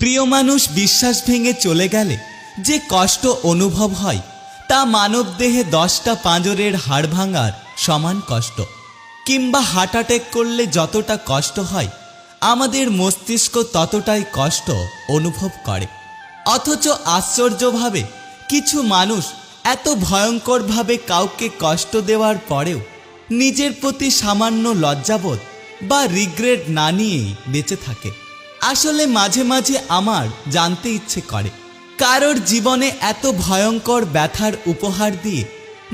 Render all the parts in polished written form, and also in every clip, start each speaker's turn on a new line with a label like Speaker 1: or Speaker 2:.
Speaker 1: প্রিয় মানুষ বিশ্বাস ভেঙে চলে গেলে যে কষ্ট অনুভব হয় তা মানবদেহে 10টা পাঁজরের হাড় ভাঙার সমান কষ্ট। কিংবা হার্ট অ্যাটাক করলে যতটা কষ্ট হয় আমাদের মস্তিষ্ক ততটাই কষ্ট অনুভব করে। অথচ আশ্চর্যভাবে কিছু মানুষ এত ভয়ঙ্করভাবে কাউকে কষ্ট দেওয়ার পরেও নিজের প্রতি সামান্য লজ্জাবোধ বা রিগ্রেট না নিয়েই বেঁচে থাকে। আসলে মাঝে মাঝে আমার জানতে ইচ্ছে করে, কারোর জীবনে এত ভয়ঙ্কর ব্যথার উপহার দিয়ে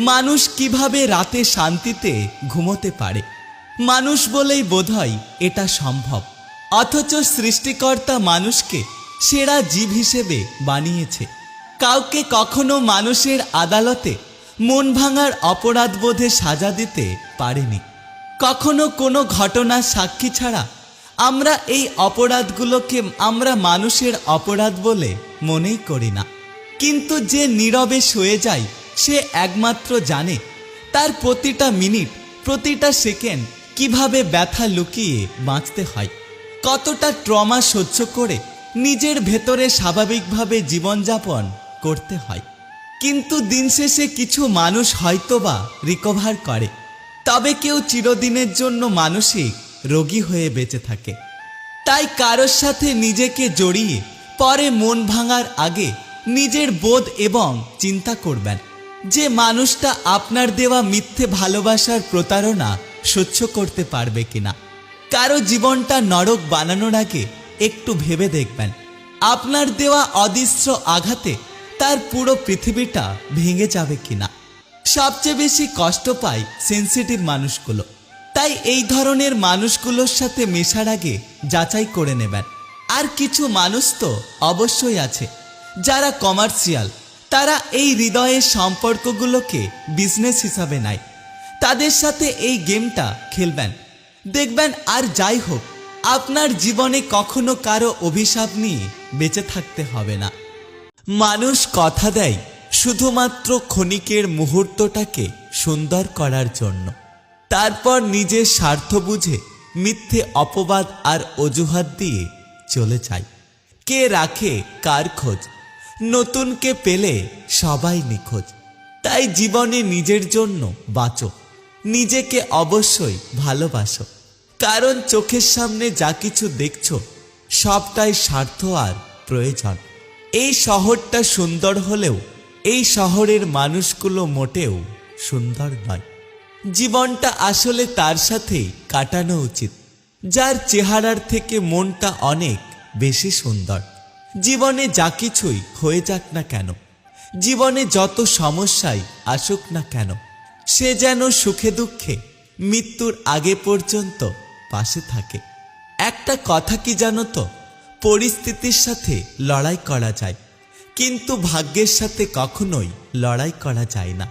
Speaker 1: মানুষ কিভাবে রাতে শান্তিতে ঘুমোতে পারে। মানুষ বলেই বোধহয় এটা সম্ভব। অথচ সৃষ্টিকর্তা মানুষকে সেরা জীব হিসেবে বানিয়েছে। কাউকে কখনো মানুষের আদালতে মন ভাঙার অপরাধবোধে সাজা দিতে পারেনি। কখনো কোনো ঘটনার সাক্ষী ছাড়া আমরা এই অপরাধগুলোকে আমরা মানুষের অপরাধ বলে মনেই করি না। কিন্তু যে নীরবে সয়ে যায় সে একমাত্র জানে তার প্রতিটা মিনিট প্রতিটা সেকেন্ড কিভাবে ব্যথা লুকিয়ে বাঁচতে হয়, কতটা ট্রমা সহ্য করে নিজের ভেতরে স্বাভাবিকভাবে জীবনযাপন করতে হয়। কিন্তু দিন শেষে কিছু মানুষ হয়তোবা রিকভার করে, তবে কেউ চিরদিনের জন্য মানসিক রোগী হয়ে বেঁচে থাকে। তাই কারোর সাথে নিজেকে জড়িয়ে পরে মন ভাঙার আগে নিজের বোধ এবং চিন্তা করবেন যে মানুষটা আপনার দেওয়া মিথ্যে ভালোবাসার প্রতারণা সহ্য করতে পারবে কিনা। কারো জীবনটা নরক বানানোর আগে একটু ভেবে দেখবেন আপনার দেওয়া অদৃশ্য আঘাতে তার পুরো পৃথিবীটা ভেঙে যাবে কিনা। সবচেয়ে বেশি কষ্ট পায় সেনসিটিভ মানুষগুলো। তাই এই ধরনের মানুষগুলোর সাথে মেশার আগে যাচাই করে নেবেন। আর কিছু মানুষ তো অবশ্যই আছে যারা কমার্শিয়াল, তারা এই হৃদয়ের সম্পর্কগুলোকে বিজনেস হিসাবে নেয়। তাদের সাথে এই গেমটা খেলবেন, দেখবেন আর যাই হোক আপনার জীবনে কখনো কারো অভিশাপ নিয়ে বেঁচে থাকতে হবে না। মানুষ কথা দেয় শুধুমাত্র ক্ষণিকের মুহূর্তটাকে সুন্দর করার জন্য, তারপর নিজের স্বার্থ বুঝে মিথ্যে অপবাদ আর অজুহাত দিয়ে চলে যায়। কে রাখে কার খোঁজ, নতুনকে পেলে সবাই নিখোঁজ। তাই জীবনে নিজের জন্য বাঁচো, নিজেকে অবশ্যই ভালোবাসো, কারণ চোখের সামনে যা কিছু দেখছো সবটাই স্বার্থ আর প্রয়োজন। এই শহরটা সুন্দর হলেও এই শহরের মানুষগুলো মোটেও সুন্দর নয়। জীবনটা আসলে তার সাথেই কাটানো উচিত যার চেহারার থেকে মনটা অনেক বেশি সুন্দর। জীবনে যা কিছুই হয়ে যাক না কেন, জীবনে যত সমস্যাই আসুক না কেন, সে যেন সুখে দুঃখে মৃত্যুর আগে পর্যন্ত পাশে থাকে। একটা কথা কি জানো তো, পরিস্থিতির সাথে লড়াই করা যায়, কিন্তু ভাগ্যের সাথে কখনোই লড়াই করা যায় না।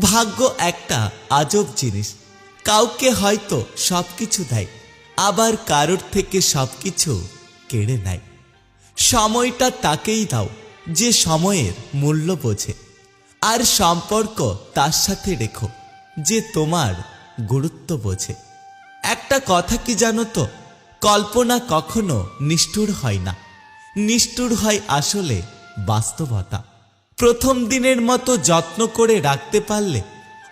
Speaker 1: ভাগ্য একটা আজব জিনিস, কাউকে হয়তো সবকিছু দেয়, আবার কারোর থেকে সবকিছু কেড়ে নেয়। সময়টা তাকেই দাও যে সময়ের মূল্য বোঝে, আর সম্পর্ক তার সাথে রেখো যে তোমার গুরুত্ব বোঝে। একটা কথা কি জানো তো, কল্পনা কখনো নিষ্ঠুর হয় না, নিষ্ঠুর হয় আসলে বাস্তবতা। প্রথম দিনের মতো যত্ন করে রাখতে পারলে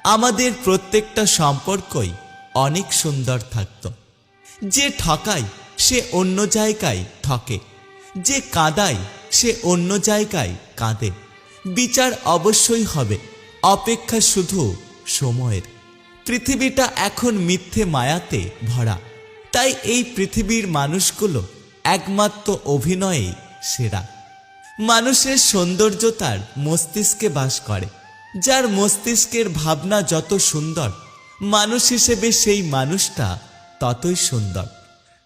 Speaker 1: আমাদের প্রত্যেকটা সম্পর্কই অনেক সুন্দর থাকত। যে ঠকায় সে অন্য জায়গায় ঠকে, যে কাঁদায় সে অন্য জায়গায় কাঁদে। বিচার অবশ্যই হবে, অপেক্ষা শুধু সময়ের। পৃথিবীটা এখন মিথ্যে মায়াতে ভরা, তাই এই পৃথিবীর মানুষগুলো একমাত্র অভিনয়েই সেরা। মানুষের সৌন্দর্য তার মস্তিষ্কে বাস করে, যার মস্তিষ্কের ভাবনা যত সুন্দর মানুষ হিসেবে সেই মানুষটা ততই সুন্দর।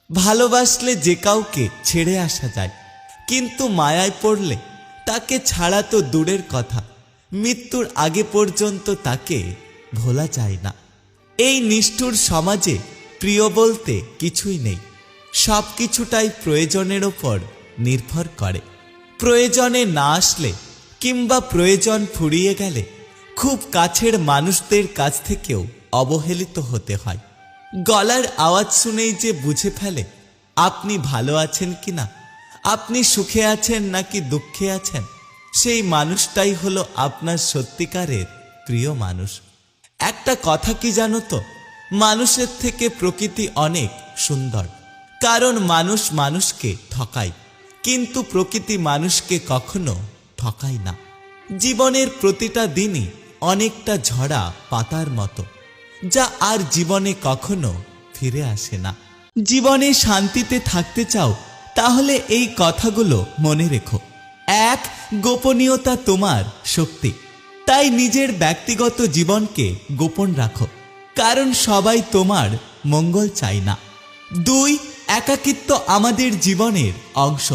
Speaker 1: ভালোবাসলে যে কাউকে ছেড়ে আসা যায়, কিন্তু মায়ায় পড়লে তাকে ছাড়া তো দূরের কথা, মৃত্যুর আগে পর্যন্ত তাকে ভোলা যায় না। এই নিষ্ঠুর সমাজে প্রিয় বলতে কিছুই নেই, সব কিছুটাই প্রয়োজনের ওপর নির্ভর করে। প্রয়োজনে না আসলে কিংবা প্রয়োজন ফুরিয়ে গেলে খুব কাছের মানুষদের কাছ থেকেও অবহেলিত হতে হয়। গলার আওয়াজ শুনেই যে বুঝে ফেলে আপনি ভালো আছেন কিনা, আপনি সুখে আছেন নাকি দুঃখে আছেন, সেই মানুষটাই হলো আপনার সত্যিকারের প্রিয় মানুষ। একটা কথা কি জানো তো, মানুষের থেকে প্রকৃতি অনেক সুন্দর, কারণ মানুষ মানুষকে ঠকায়, কিন্তু প্রকৃতি মানুষকে কখনো ঠকায় না। জীবনের প্রতিটা দিনই অনেকটা ঝরা পাতার মতো, যা আর জীবনে কখনো ফিরে আসে না। জীবনে শান্তিতে থাকতে চাও, তাহলে এই কথাগুলো মনে রেখো। 1. গোপনীয়তা তোমার শক্তি, তাই নিজের ব্যক্তিগত জীবনকে গোপন রাখো, কারণ সবাই তোমার মঙ্গল চায় না। 2. একাকিত্ব আমাদের জীবনের অংশ,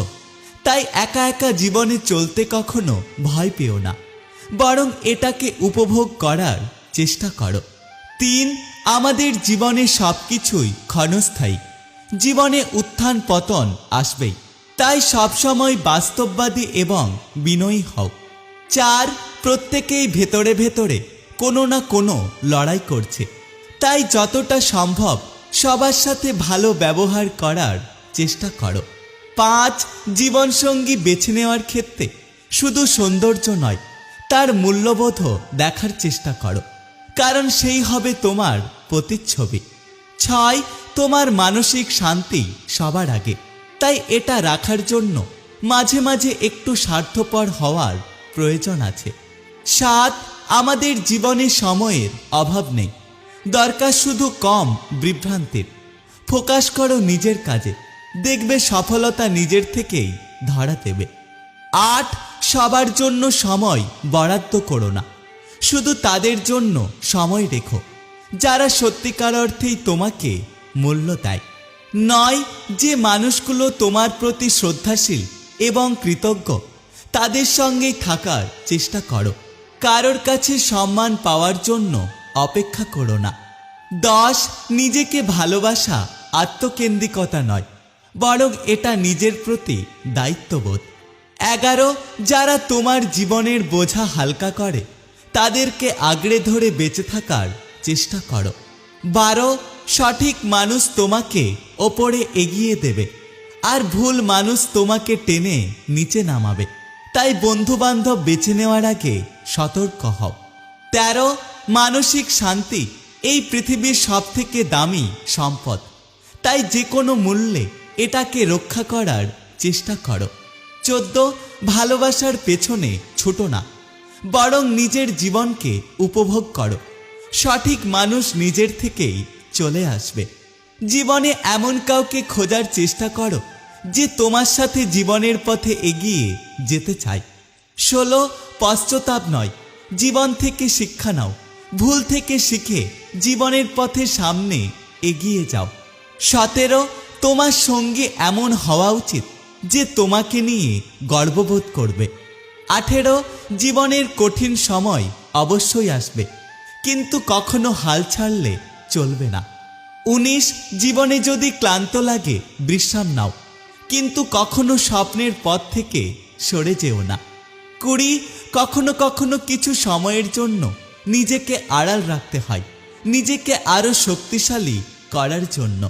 Speaker 1: তাই একা একা জীবনে চলতে কখনো ভয় পেও না, বরং এটাকে উপভোগ করার চেষ্টা করো। 3. আমাদের জীবনে সবকিছুই ক্ষণস্থায়ী, জীবনে উত্থান পতন আসবেই, তাই সবসময় বাস্তববাদী এবং বিনয়ী হও। 4. প্রত্যেকেই ভেতরে ভেতরে কোনো না কোনো লড়াই করছে, তাই যতটা সম্ভব সবার সাথে ভালো ব্যবহার করার চেষ্টা করো। 5. জীবনসঙ্গী বেছে নেওয়ার ক্ষেত্রে শুধু সৌন্দর্য নয়, তার মূল্যবোধও দেখার চেষ্টা করো, কারণ সেই হবে তোমার প্রতিচ্ছবি। 6. তোমার মানসিক শান্তি সবার আগে, তাই এটা রাখার জন্য মাঝে মাঝে একটু স্বার্থপর হওয়ার প্রয়োজন আছে। 7. আমাদের জীবনে সময়ের অভাব নেই, দরকার শুধু কম বিভ্রান্তির। ফোকাস করো নিজের কাজে, দেখবে সফলতা নিজের থেকেই ধরা দেবে। 8. সবার জন্য সময় বরাদ্দ করো না, শুধু তাদের জন্য সময় রেখো যারা সত্যিকার অর্থেই তোমাকে মূল্য দেয়। 9. যে মানুষগুলো তোমার প্রতি শ্রদ্ধাশীল এবং কৃতজ্ঞ, তাদের সঙ্গেই থাকার চেষ্টা করো, কারোর কাছে সম্মান পাওয়ার জন্য অপেক্ষা করো না। 10. নিজেকে ভালোবাসা আত্মকেন্দ্রিকতা নয়, বরং এটা নিজের প্রতি দায়িত্ববোধ। 11. যারা তোমার জীবনের বোঝা হালকা করে, তাদেরকে আগড়ে ধরে বেঁচে থাকার চেষ্টা করো। 12. সঠিক মানুষ তোমাকে ওপরে এগিয়ে দেবে, আর ভুল মানুষ তোমাকে টেনে নিচে নামাবে, তাই বন্ধুবান্ধব বেছে নেওয়ার আগে সতর্ক হও। 13. মানসিক শান্তি এই পৃথিবীর সবথেকে দামি সম্পদ, তাই যে কোনো মূল্যে এটাকে রক্ষা করার চেষ্টা করো। 14. ভালোবাসার পেছনে ছোটো না, বরং নিজের জীবনকে উপভোগ করো, সঠিক মানুষ নিজের থেকেই চলে আসবে। জীবনে এমন কাউকে খোঁজার চেষ্টা করো যে তোমার সাথে জীবনের পথে এগিয়ে যেতে চায়। 16. পশ্চাতাপ নয়, জীবন থেকে শিক্ষা নাও, ভুল থেকে শিখে জীবনের পথে সামনে এগিয়ে যাও। 17. তোমার সঙ্গে এমন হওয়া উচিত যে তোমাকে নিয়ে গর্ববোধ করবে। 18. জীবনের কঠিন সময় অবশ্যই আসবে, কিন্তু কখনো হাল ছাড়লে চলবে না। 19. জীবনে যদি ক্লান্ত লাগে বিশ্রাম নাও, কিন্তু কখনো স্বপ্নের পথ থেকে সরে যেও না। 20. কখনো কখনো কিছু সময়ের জন্য নিজেকে আড়াল রাখতে হয়, নিজেকে আরো শক্তিশালী করার জন্য।